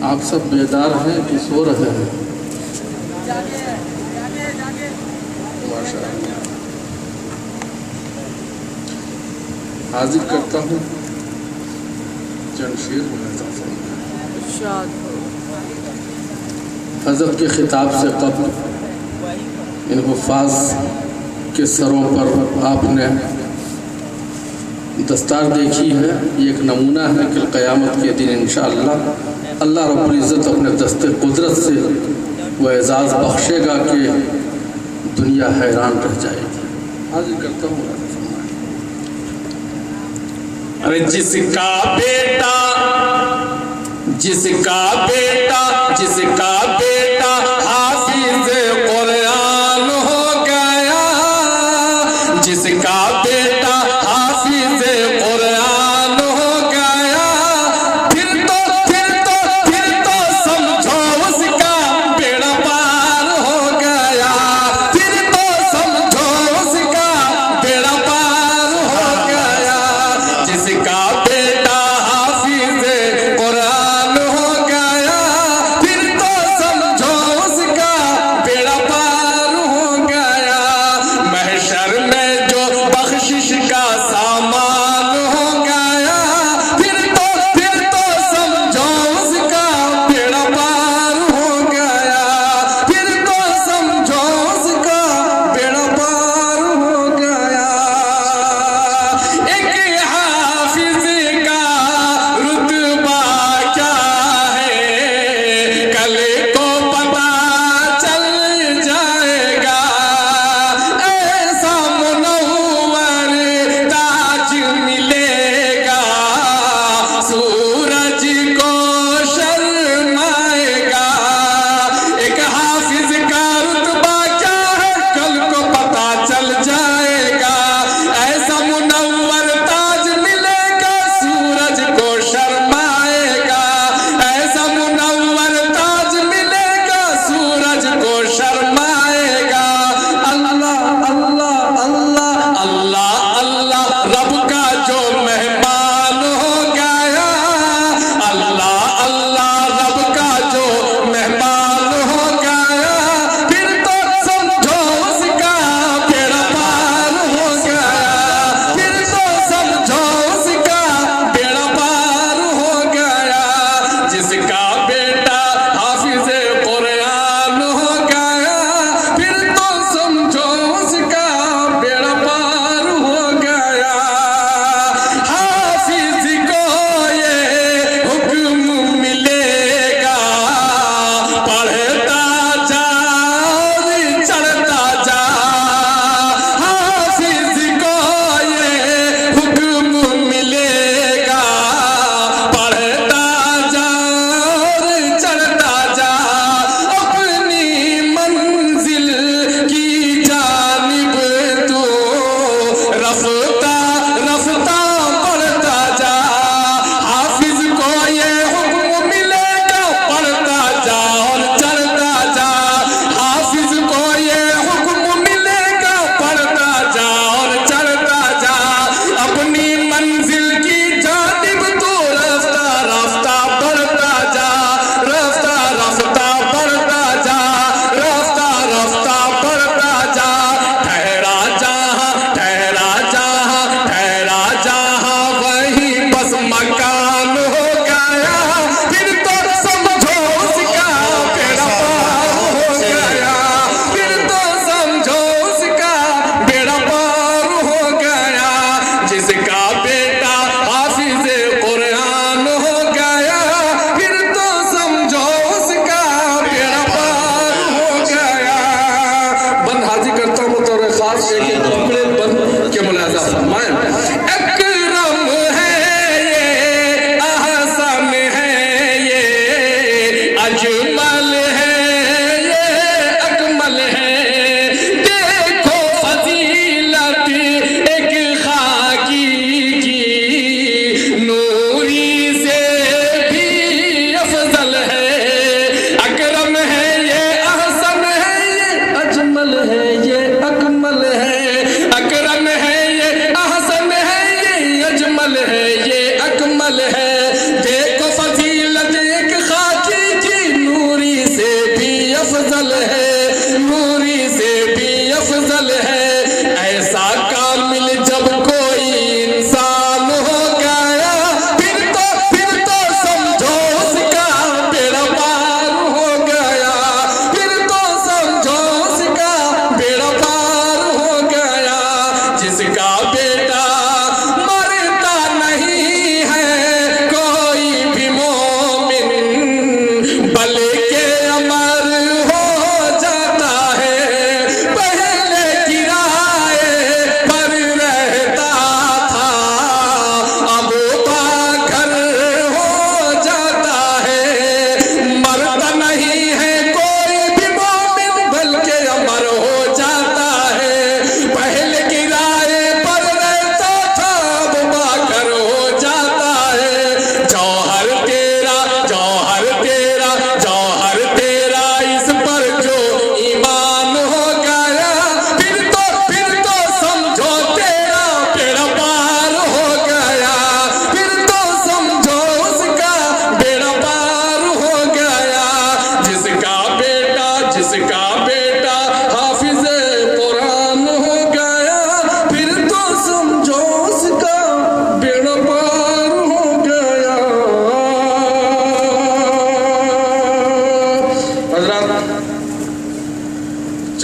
آپ سب بیدار ہیں کہ سو رہے ہیں؟ حاضر کرتا ہوں چند شعر حضرت کے خطاب سے قبل ان حفاظ کے سروں پر آپ نے دستار دیکھی ہے. یہ ایک نمونہ ہے کہ قیامت کے دن انشاءاللہ اللہ رب العزت اپنے دست قدرت سے وہ اعزاز بخشے گا کہ دنیا حیران رہ جائے گی. حاضر کرتا ہوں. ارے جس کا بیٹا حافظ قرآن ہو گیا، جس کا بیٹا حافظ قرآن ہو گیا، پھر تو سمجھو اس کا بیڑا پار ہو گیا، پھر تو سمجھو اس کا بیڑا پار ہو گیا. جس کا بیٹا حافظ قرآن ہو گیا،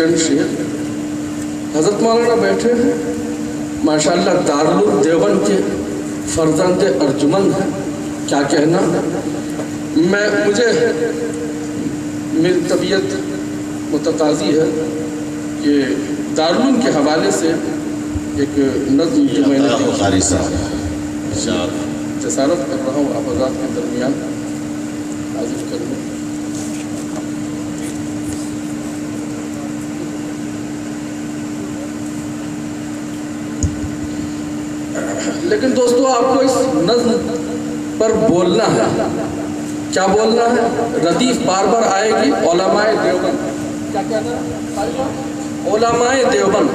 چند شعر. حضرت مولانا بیٹھے ہیں ماشاءاللہ دارالعلوم دیوبند کے فرزند ارجمند ہیں. کیا کہنا. مجھے میری طبیعت متقاضی ہے کہ دارالعلوم کے حوالے سے ایک نظم جو میں نے جسارت کر رہا ہوں آپ حضرات کے درمیان حاضر کروں. لیکن دوستو آپ کو اس نظم پر بولنا ہے. کیا بولنا ہے؟ ردیف بار بار آئے گی. علماء دیوبند. کیا کہنا ہے؟ علماء دیوبند.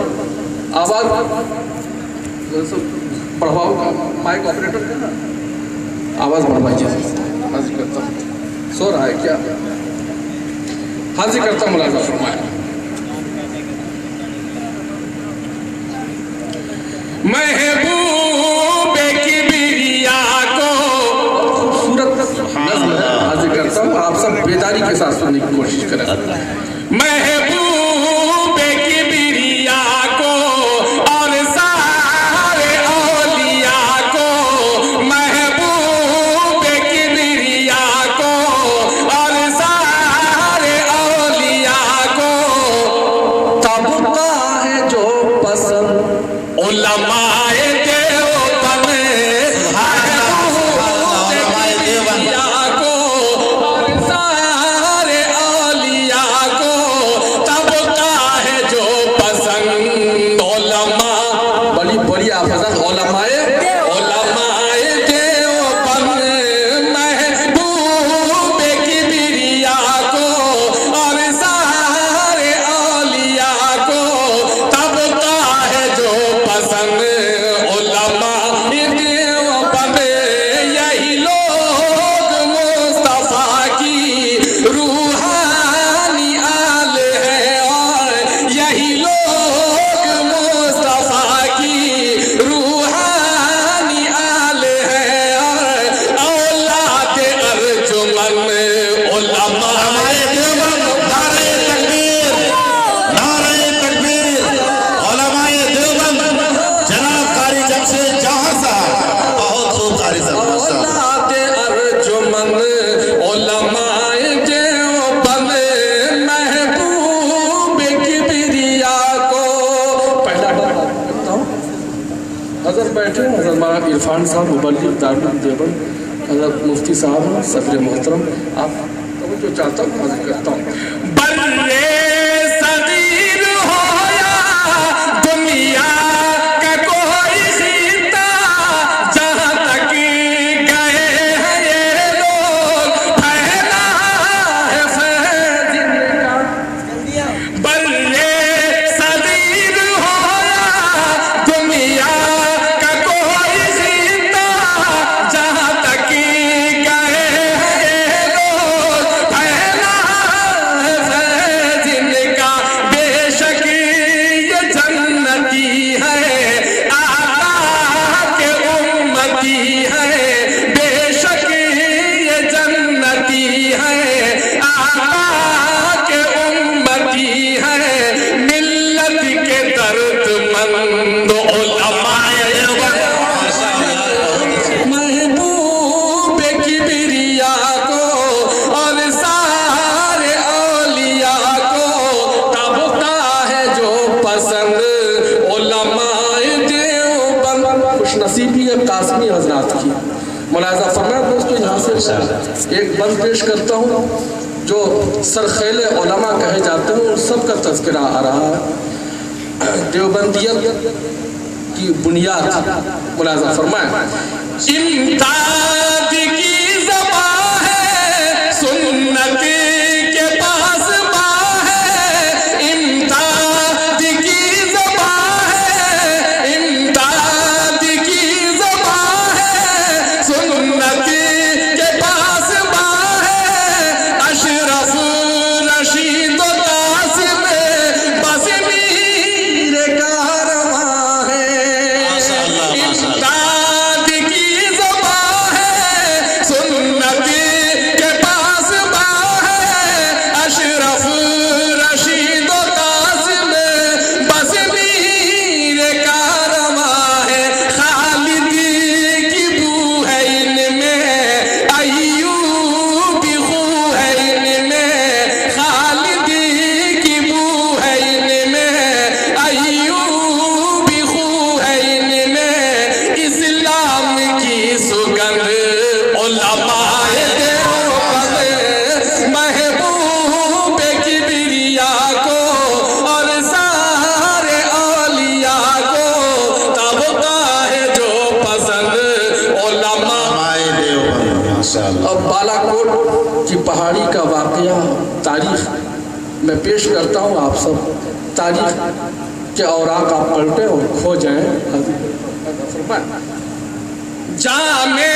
آواز بڑھواؤ کا مائک آپریٹر ہے نا, آواز بڑھوائیے. حاضر کرتا ہوں. سو رہا ہے کیا؟ حاضر کرتا ہوں. ملازم فرمائے. محبوب کبریا کو خوبصورت نظم ہے. حاضر کرتا ہوں. آپ سب بیداری کے ساتھ سننے کی کوشش کریں. محبوب کبریا کو اور سارے اولیاء کو, محبوب کبریا کو اور سارے اولیاء کو, طبقہ ہے جو پسند علماء عرفان صاحب مبلغ دارالعلوم دیوبند, حضرت مفتی صاحب صدر محترم. آپ توجہ چاہتا ہوں. حاضر کرتا ہوں. صغیر ہو یا دنیا کا کوئی خطہ, جہاں تک گئے ہیں یہ لوگ پھیلا ہے فیض کا. برے صغیر ہو یا دنیا کا کوئی خطہ, جہاں تک گئے ہیں یہ لوگ پھیلا ہے فیض کا. بے شک یہ جنتی ہے آقا کے امتی ہے, بے شک یہ جنتی ہے آقا کے امتی ہے, ملت کے درد مند علماء محبوب کبریا کو اور سارے اولیاء کو, طبقہ ہے جو پسند علماء دیوبند. خوش نصیبی ہے قاسمی حضرات کی. ملاحظہ فرمائیں دوستو, یہاں سے ایک بند پیش کرتا ہوں جو سرخیل علماء کہے جاتے ہیں, ان سب کا تذکرہ آ رہا ہے. دیوبندیت کی بنیاد. ملاحظہ فرمائیں. امداد کی زبان ہے, سنت کے پاس باں ہے, امداد کی زبان ہے, امداد کی زبان ہے, سنت کے پاس باں ہے, اشرف رشید و قاسم بس میر کارواں ہے. امداد کی زبان ہے, علماء دیوبند محبوب کبریا کو اور سارے اولیاء کو طبقہ ہے جو پسند علماء دیوبند. اب بالا کوٹ کی پہاڑی کا واقعہ تاریخ میں پیش کرتا ہوں. آپ سب تاریخ کے اوراق آپ پلٹیں اور کھو جائیں. جامع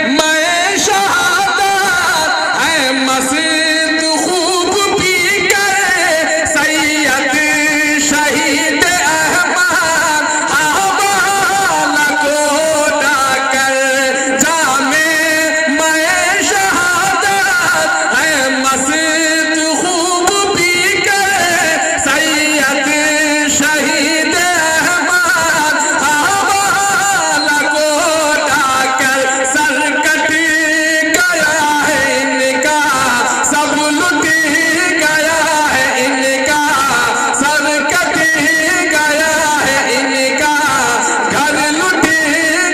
میں شہادت ہے مسجد خوب پی کر سید شہید احمد حوالہ کو ڈا کر. جامع میں شہادت ہے مسجد خوب پی کر سید شہید احمد حوالہ کو ڈا کر. سر کٹ گیا ہے ان کا سب لٹ گیا ہے ان کا. سر کٹ گیا ہے ان کا گھر لٹ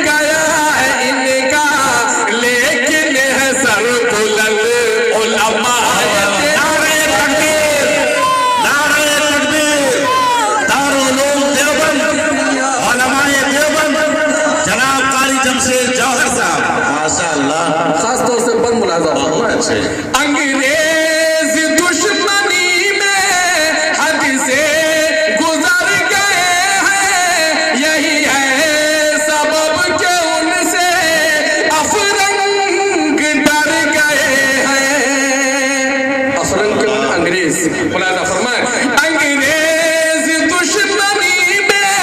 گیا ہے ان کا. لیکن ہے سر بلند علماء نعرہ تکبیر، نعرہ تکبیر. دارالعلوم دیوبند، علماء دیوبند، جناب قاری جمشید جوہر صاحب. ماشاء اللہ. خاص طور سے بند ملاحظہ فرمائیں. انگریز دشمنی میں حد سے گزر گئے ہیں. یہی ہے سبب کہ ان سے افرنگ ڈر گئے ہیں. افرنگ کے انگریز ملاحظہ فرمائیں. انگریز دشمنی میں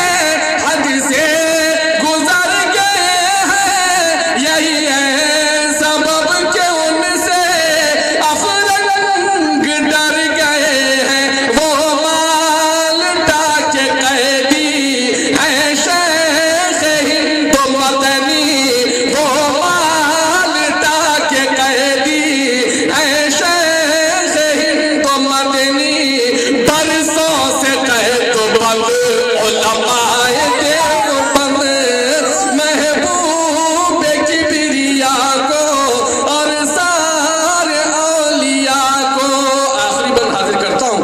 حد سے گزر گئے ہیں. یہی ہے سبب کہ ان سے افرنگ ڈر گئے ہیں. وہ مالٹا کے قیدی ہیں شیخ ہند مدنی. وہ مالٹا کے قیدی ہیں شیخ ہند مدنی. برسوں سے قید بند علماء دیوبند محبوب کبریا کو اور سارے اولیاء کو. آخری بند حاضر کرتا ہوں.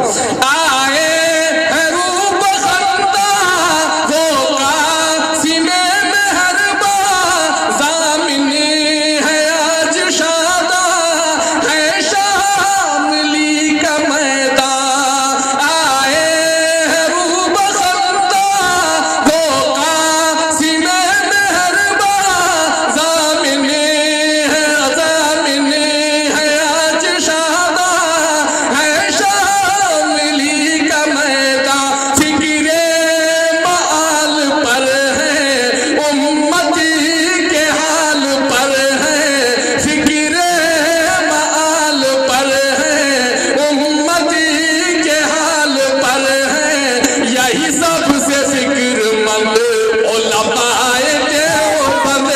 آئے ہیں روپ خندہ وہ قاسم مہرباں. ضامنی ہے آج شادہ ہے شاملی کا میدان. آئے ہیں روپ خندہ وہ قاسم مہرباں. ضامنی ہے آج شادہ ہے شاملی کا میدان. فکر معال پر ہے امتی کے حال پر ہے. فکر معال پر ہے امتی کے حال پر ہے. یہی سب سے فکر مند علماء دیوبند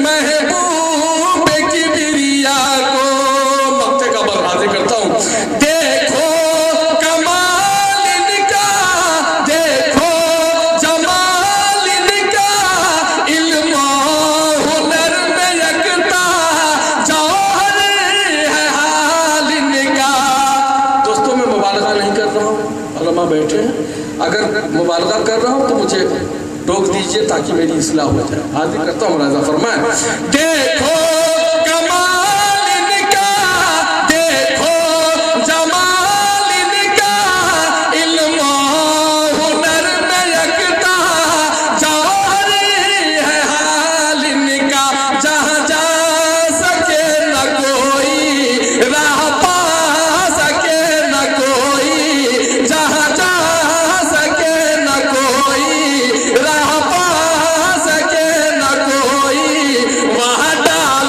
محبوب کبریا کو. مقطع کا بند حاضر کرتا ہوں. دیکھو کمال ان کا، دیکھو جمال ان کا. علم و ہنر میں یکتا جوہر ہے حال ان کا. دوستوں میں مبالغہ نہیں کر رہا ہوں. علماء بیٹھے ہیں. اگر مبالغہ کر رہا ہوں تو مجھے ٹوک دیجئے تاکہ میری اصلاح ہو جائے. حاضر کرتا ہوں. ملاحظہ فرمائیں. دیکھو کمال ان کا، دیکھو جمال ان کا. علم و ہنر میں یکتا جوہر ہے حال ان کا. جہاں جا سکے نہ کوئی راہ پا سکے نہ کوئی. جہاں جا سکے نہ کوئی راہ پا سکے نہ کوئی. وہاں ڈال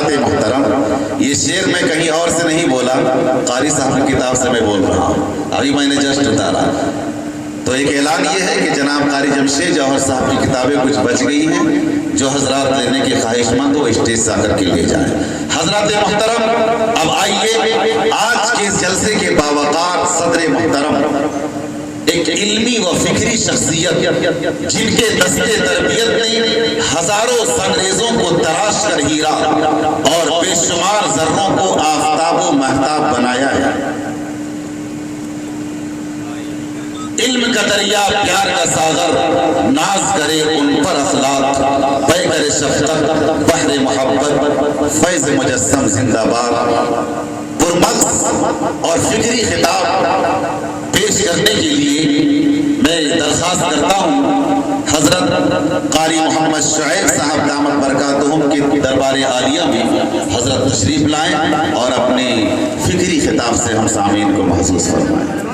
حضرات محترم، یہ شعر میں کہیں اور سے نہیں بولا، قاری صاحب کی کتاب سے میں بول رہا ہوں، ابھی میں نے جسٹ اتارا۔ تو ایک اعلان یہ ہے کہ جناب قاری جمشید جوہر صاحب کی کتابیں کچھ بچ گئی ہیں، جو حضرات لینے کے خواہش مند ہو اسٹیج سے آ کر کے لے جائیں۔ حضرات محترم، اب آئیے آج کے اس جلسے کے باوقار صدر محترم، ایک علمی و فکری شخصیت جن کے دستے تربیت نے ہزاروں سنگریزوں کو تراش کر ہیرا اور بے شمار ذروں کو آفتاب و مہتاب بنایا ہے۔ علم کا دریا، پیار کا ساغر، ناز کرے ان پر اخلاق، بے کرے شفقت، بحر محبت، فیض مجسم زندہ باد۔ پرمغز اور فکری خطاب پیش کرنے کے لیے میں درخواست کرتا ہوں حضرت قاری محمد شعیب صاحب دامت برکاتہم کے دربار عالیہ میں حضرت تشریف لائیں اور اپنے فکری خطاب سے ہم سامعین کو محظوظ فرمائیں۔